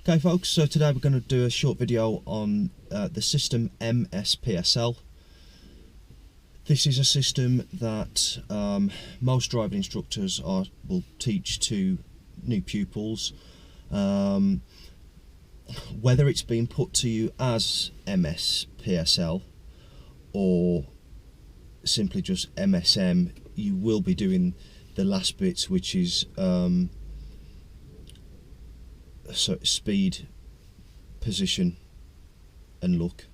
Okay folks, so today we're going to do a short video on the system MSPSL. This is a system that most driving instructors will teach to new pupils. Whether it's being put to you as MSPSL or simply just MSM, you will be doing the last bits, which is so speed, position and look.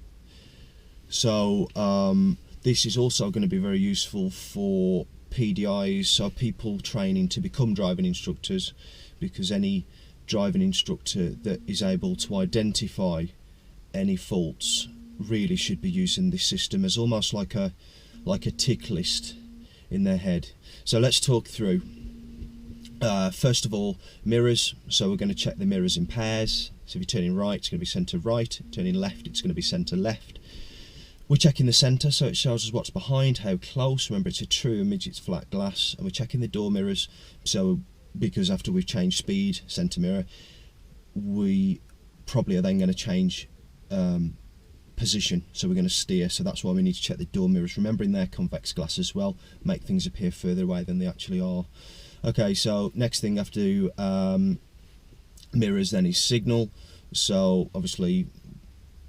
So this is also going to be very useful for PDIs, so people training to become driving instructors, because any driving instructor that is able to identify any faults really should be using this system as almost like a tick list in their head. So let's talk through. First of all, mirrors. So we're going to check the mirrors in pairs. So if you're turning right, it's going to be centre right. Turning left, it's going to be centre left. We're checking the centre, so it shows us what's behind, how close. Remember, it's a true image, it's flat glass. And we're checking the door mirrors. So because after we've changed speed, centre mirror, we probably are then going to change position. So we're going to steer. So that's why we need to check the door mirrors. Remembering they're convex glass as well, make things appear further away than they actually are. Okay, so next thing after mirrors then is signal. So obviously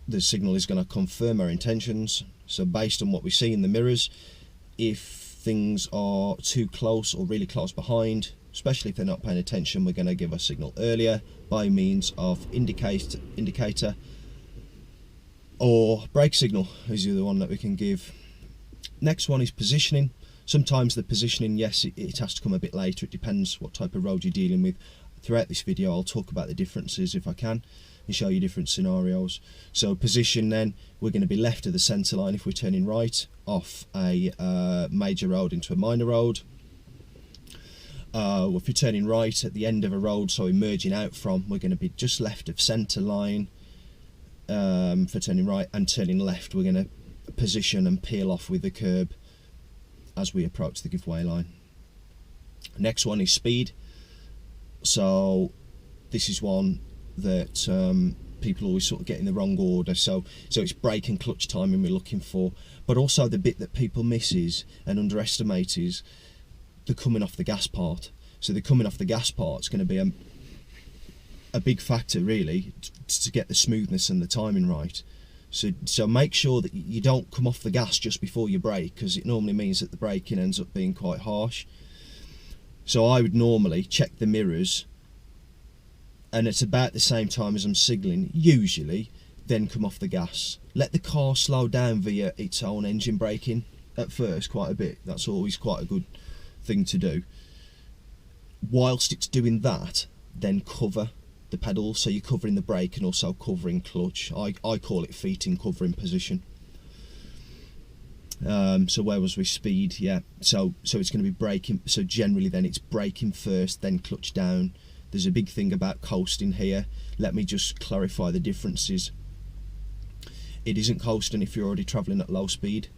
the signal is going to confirm our intentions. So based on what we see in the mirrors, if things are too close or really close behind, especially if they're not paying attention, we're going to give a signal earlier by means of indicator or brake signal is the other one that we can give. Next one is positioning. Sometimes the positioning, yes, it has to come a bit later. It depends what type of road you're dealing with. Throughout this video, I'll talk about the differences if I can and show you different scenarios. So position then, we're going to be left of the centre line if we're turning right off a major road into a minor road. If you're turning right at the end of a road, so emerging out from, we're going to be just left of centre line for turning right, and turning left, we're going to position and peel off with the curb as we approach the giveaway line. Next one is speed. So this is one that people always sort of get in the wrong order. So it's brake and clutch timing we're looking for, but also the bit that people misses and underestimate is the coming off the gas part. So the coming off the gas part is going to be a big factor really to get the smoothness and the timing right. So make sure that you don't come off the gas just before you brake, because it normally means that the braking ends up being quite harsh. So I would normally check the mirrors, and it's about the same time as I'm signalling, usually, then come off the gas. Let the car slow down via its own engine braking at first quite a bit. That's always quite a good thing to do. Whilst it's doing that, then cover the pedals, so you're covering the brake and also covering clutch. I call it feet in covering position. So where was we? Speed, yeah. So it's going to be braking. So generally then it's braking first, then clutch down. There's a big thing about coasting here. Let me just clarify the differences. It isn't coasting if you're already travelling at low speed,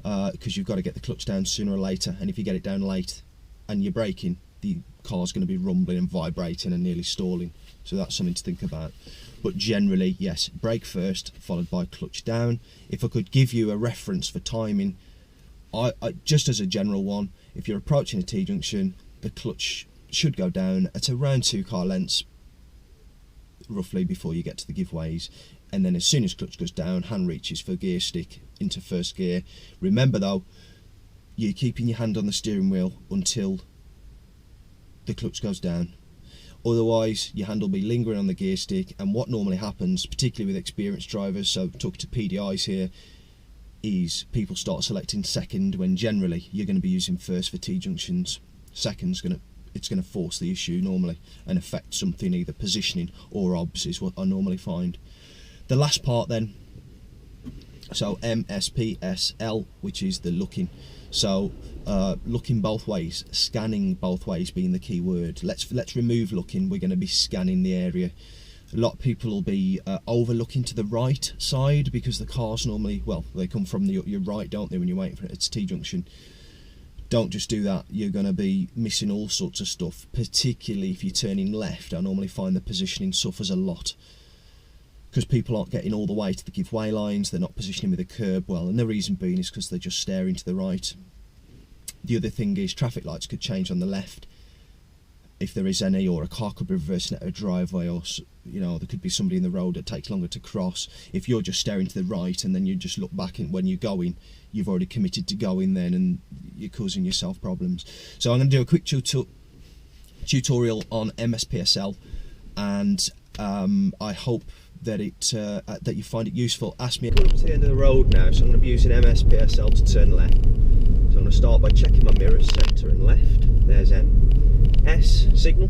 because you've got to get the clutch down sooner or later, and if you get it down late and you're braking, the car's going to be rumbling and vibrating and nearly stalling. So that's something to think about. But generally, yes, brake first, followed by clutch down. If I could give you a reference for timing, I just as a general one, if you're approaching a T-junction, the clutch should go down at around 2 car lengths, roughly, before you get to the giveaways. And then as soon as clutch goes down, hand reaches for gear stick into first gear. Remember though, you're keeping your hand on the steering wheel until the clutch goes down. Otherwise your hand will be lingering on the gear stick, and what normally happens, particularly with experienced drivers, so talking to PDIs here, is people start selecting second when generally you're going to be using first for T-junctions. Second's it's going to force the issue normally and affect something, either positioning or obs is what I normally find. The last part then, so MSPSL, which is the looking. So looking both ways, scanning both ways being the key word. Let's remove looking. We're going to be scanning the area. A lot of people will be overlooking to the right side, because the cars normally, well, they come from your right, don't they, when you're waiting for it. It's T-junction. Don't just do that, you're going to be missing all sorts of stuff, particularly if you're turning left. I normally find the positioning suffers a lot because people aren't getting all the way to the give-way lines, they're not positioning with the curb well, and the reason being is because they're just staring to the right. The other thing is traffic lights could change on the left if there is any, or a car could be reversing at a driveway, or you know, there could be somebody in the road that takes longer to cross. If you're just staring to the right and then you just look back and when you're going, you've already committed to going then, and you're causing yourself problems. So I'm going to do a quick tutorial on MSPSL, and I hope that that you find it useful. Ask me. I'm up to the end of the road now, so I'm going to be using MSPSL to turn left. So I'm going to start by checking my mirrors, centre and left. There's M. S, signal.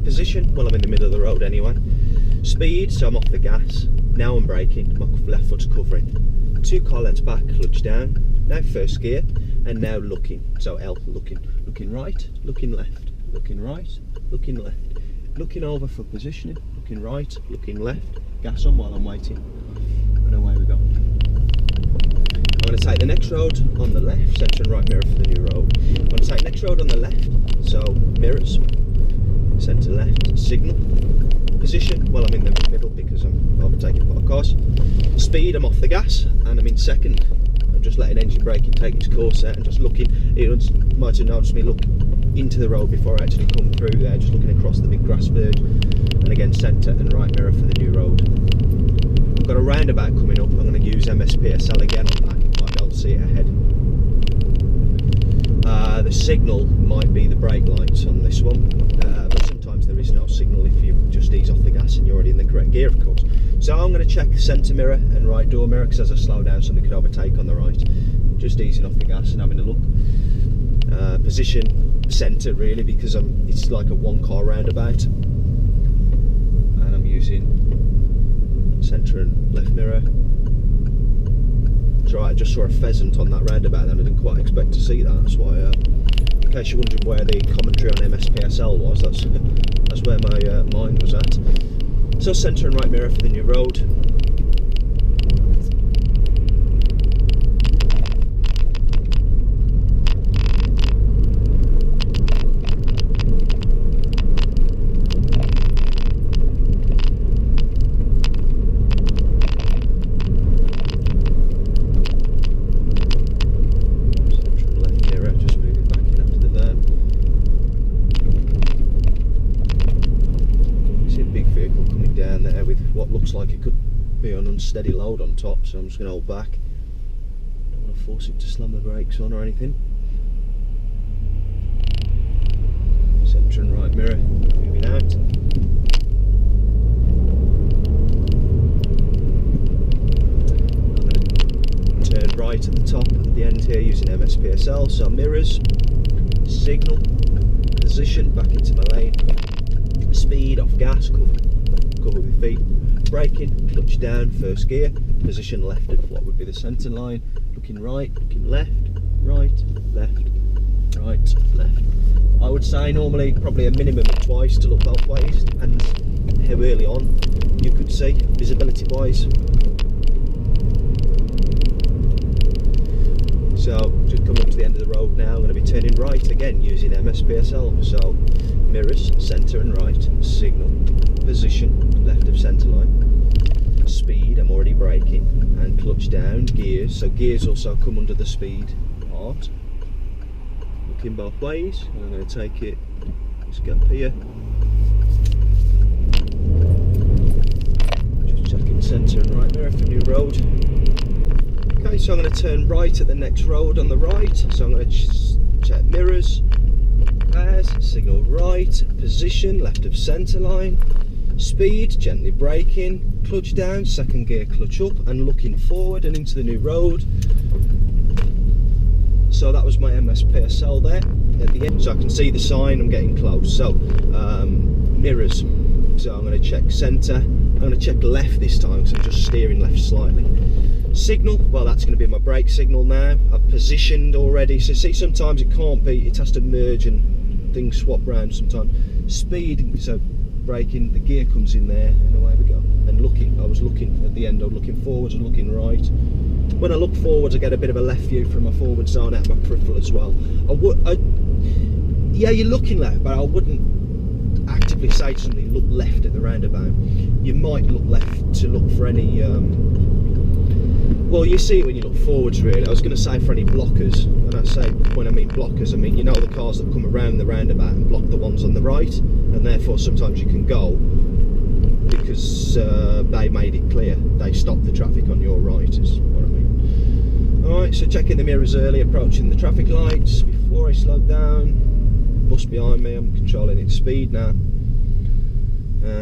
Position, well, I'm in the middle of the road anyway. Speed, so I'm off the gas. Now I'm braking, my left foot's covering. 2 car lengths back, clutch down. Now first gear, and now looking. So L, looking right, looking left, looking right, looking left. Looking over for positioning, looking right, looking left. Gas on while I'm waiting. And away we go. I'm going to take the next road on the left, centre and right mirror for the new road. I'm going to take next road on the left, so mirrors, centre left, signal, position, well I'm in the middle because I'm overtaking par cars. Speed, I'm off the gas and I'm in second. I'm just letting engine braking take its course out and just looking. You might have noticed me look into the road before I actually come through there, just looking across the big grass verge. And again, centre and right mirror for the new road. I've got a roundabout coming up, I'm going to use MSPSL again on that. I'll see it ahead. The signal might be the brake lights on this one, but sometimes there is no signal if you just ease off the gas and you're already in the correct gear, of course. So I'm going to check centre mirror and right door mirror, because as I slow down something could overtake on the right. Just easing off the gas and having a look. Position centre really, because it's like a 1-car roundabout, and I'm using centre and left mirror. That's right, I just saw a pheasant on that roundabout and I didn't quite expect to see that. That's why, in case you're wondering where the commentary on MSPSL was, that's where my mind was at. So centre and right mirror for the new road. Like it could be an unsteady load on top, so I'm just going to hold back. Don't want to force it to slam the brakes on or anything. Centre and right mirror moving out. I'm going to turn right at the top at the end here using MSPSL, so mirrors, signal, position, back into my lane, speed, off gas, cover with feet. Braking, clutch down, first gear, position left of what would be the centre line, looking right, looking left, right, left, right, left. I would say normally probably a minimum of twice to look both ways, depends how early on you could see, visibility wise. So just coming up to the end of the road now, I'm going to be turning right again using MSPSL. So mirrors, centre and right, signal, position, left of centre line, speed, I'm already braking, and clutch down, gears, so gears also come under the speed part. Looking both ways, and I'm going to take it, this gap here, just checking centre and right mirror for new road. Okay, so I'm going to turn right at the next road on the right, so I'm going to check mirrors, pairs, signal right, position, left of centre line, speed, gently braking, clutch down, second gear, clutch up, and looking forward and into the new road. So that was my MSPSL there at the end, so I can see the sign, I'm getting close. So mirrors, so I'm going to check centre, I'm going to check left this time because I'm just steering left slightly. Signal, well that's going to be my brake signal now, I've positioned already, so see sometimes it can't be, it has to merge and things swap round sometimes. Speed, so braking, the gear comes in there, and away we go. And I was looking at the end, I was looking forwards and looking right. When I look forwards, I get a bit of a left view from my forward zone out of my peripheral as well. Yeah, you're looking left, but I wouldn't actively say to somebody, look left at the roundabout. You might look left to look for any, well, you see it when you look forwards, really. I was going to say for any blockers, and when I mean blockers, I mean, you know, the cars that come around the roundabout and block the ones on the right, and therefore sometimes you can go because they made it clear they stopped the traffic on your right, is what I mean. Alright, so checking the mirrors early, approaching the traffic lights before I slowed down. Bus behind me, I'm controlling its speed now.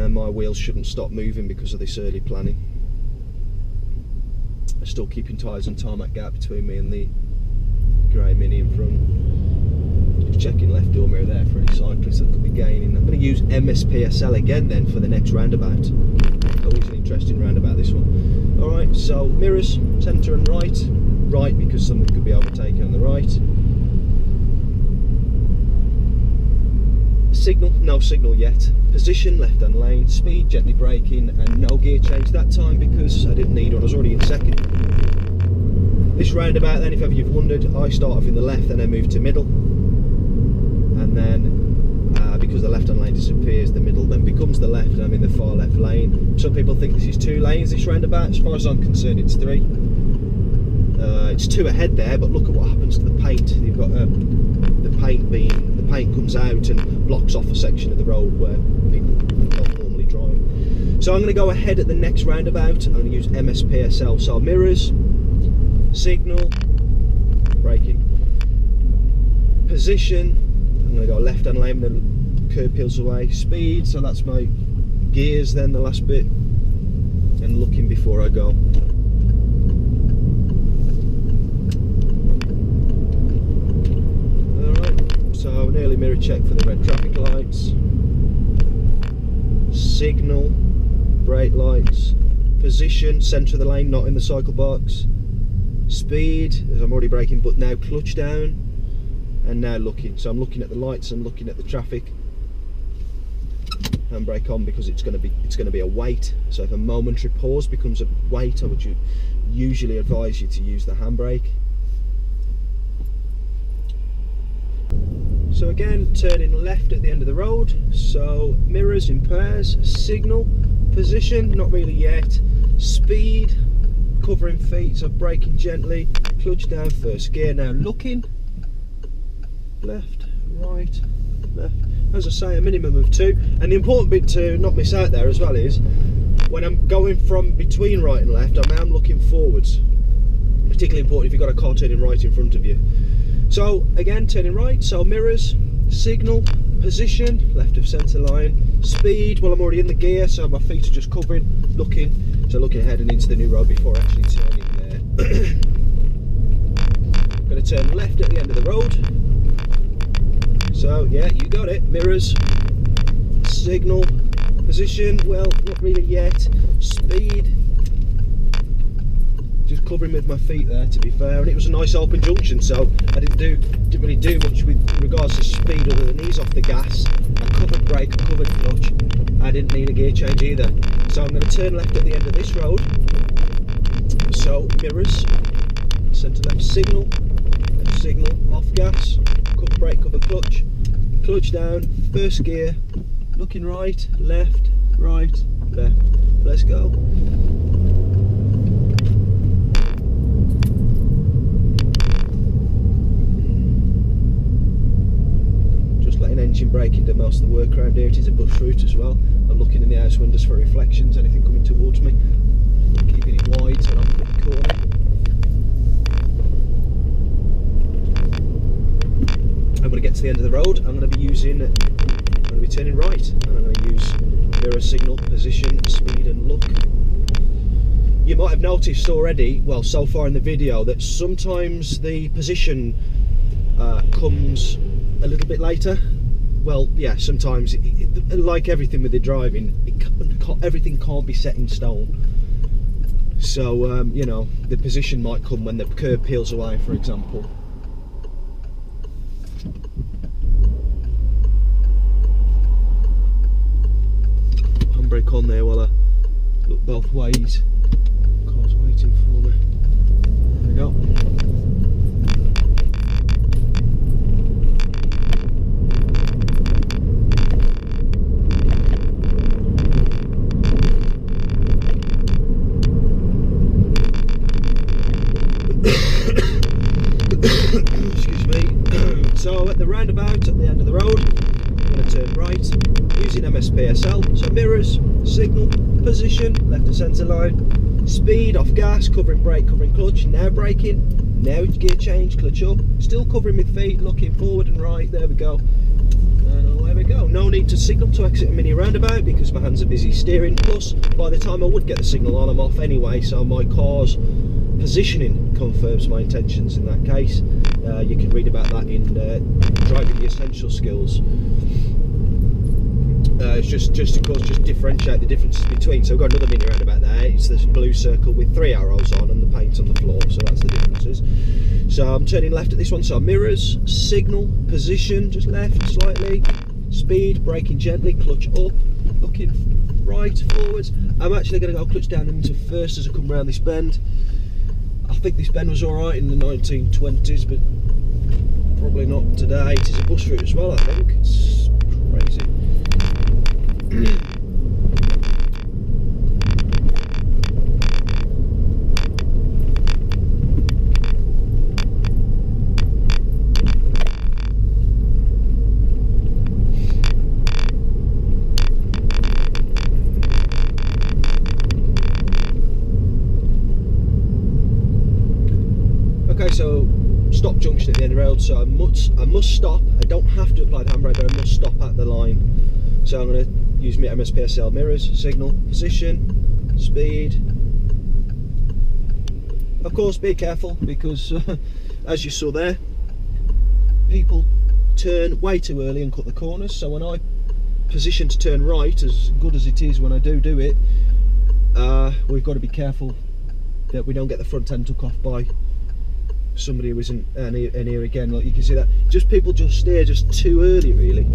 My wheels shouldn't stop moving because of this early planning. I'm still keeping tyres and tarmac gap between me and the grey Mini in front. Just checking left door mirror there for any cyclists that could be gaining. I'm going to use MSPSL again then for the next roundabout. Always an interesting roundabout, this one. Alright, so mirrors, centre and right. Right because something could be overtaken on the right. Signal, no signal yet. Position, left hand lane. Speed, gently braking, and no gear change that time because I didn't need one, I was already in second. This roundabout then, if ever you've wondered, I start off in the left and then move to middle. And then, because the left hand lane disappears, the middle then becomes the left and I'm in the far left lane. Some people think this is 2 lanes, this roundabout. As far as I'm concerned, it's 3. It's 2 ahead there, but look at what happens to the paint. You've got the paint comes out and blocks off a section of the road where people don't normally drive. So I'm going to go ahead at the next roundabout. I'm going to use MSPSL. So mirrors, signal, braking, position. I'm going to go left hand lane when the curb peels away. Speed, so that's my gears then, the last bit, and looking before I go. So an early mirror check for the red traffic lights, signal, brake lights, position, centre of the lane, not in the cycle box, speed, as I'm already braking, but now clutch down, and now looking. So I'm looking at the lights and looking at the traffic. Handbrake on because it's going to be a wait. So if a momentary pause becomes a wait, I would usually advise you to use the handbrake. So again, turning left at the end of the road, so mirrors in pairs, signal, position, not really yet, speed, covering feet, so braking gently, clutch down, first gear, now looking, left, right, left, as I say, a minimum of 2, and the important bit to not miss out there as well is, when I'm going from between right and left, I am looking forwards, particularly important if you've got a car turning right in front of you. So again, turning right, so mirrors, signal, position, left of centre line, speed, well I'm already in the gear so my feet are just covering, looking ahead and into the new road before actually turning there. I'm going to turn left at the end of the road. So yeah, you got it, mirrors, signal, position, well not really yet, speed, just covering with my feet there to be fair, and it was a nice open junction so I didn't really do much with regards to speed other than ease off the gas. I covered brake, I covered clutch, I didn't need a gear change either. So I'm going to turn left at the end of this road, so mirrors, centre left, signal, off gas, cover brake, cover clutch, clutch down, first gear, looking right, left, let's go. Engine braking do most of the work around here. It is a bush route as well. I'm looking in the house windows for reflections, anything coming towards me. Keeping it wide so I don't get the corner. I'm going to get to the end of the road. I'm going to be turning right, and I'm going to use mirror, signal, position, speed and look. You might have noticed already, well so far in the video, that sometimes the position comes a little bit later. Well, yeah, sometimes, like everything with the driving, everything can't be set in stone. So, you know, the position might come when the curb peels away, for example. on there while I look both ways. Car's waiting for me. There we go. Excuse me. So at the roundabout at the end of the road, I'm going to turn right using MSPSL. So mirrors, signal, position, left and centre line, speed, off gas, covering brake, covering clutch, now braking, now gear change, clutch up, still covering with feet, looking forward and right. There we go. And there we go. No need to signal to exit a mini roundabout because my hands are busy steering. Plus, by the time I would get the signal on, I'm off anyway, so my car's positioning confirms my intentions in that case. You can read about that in Driving the Essential Skills. It's just of course just differentiate the differences between. So we've got another mini roundabout there. It's this blue circle with 3 arrows on and the paint on the floor, so that's the differences. So I'm turning left at this one, so mirrors, signal, position, just left slightly, speed, braking gently, clutch up, looking right, forwards. I'm actually going to go clutch down into first as I come round this bend. I think this bend was alright in the 1920s, but probably not today. It is a bus route as well, I think. It's crazy. Okay, so stop junction at the end of the road, so I must stop. I don't have to apply the handbrake, but I must stop at the line. So I'm going to use my MSPSL mirrors, signal, position, speed. Of course, be careful because as you saw there, people turn way too early and cut the corners. So when I position to turn right, as good as it is when I do it, we've got to be careful that we don't get the front end took off by somebody who isn't near again. Like you can see that, just people just steer just too early really.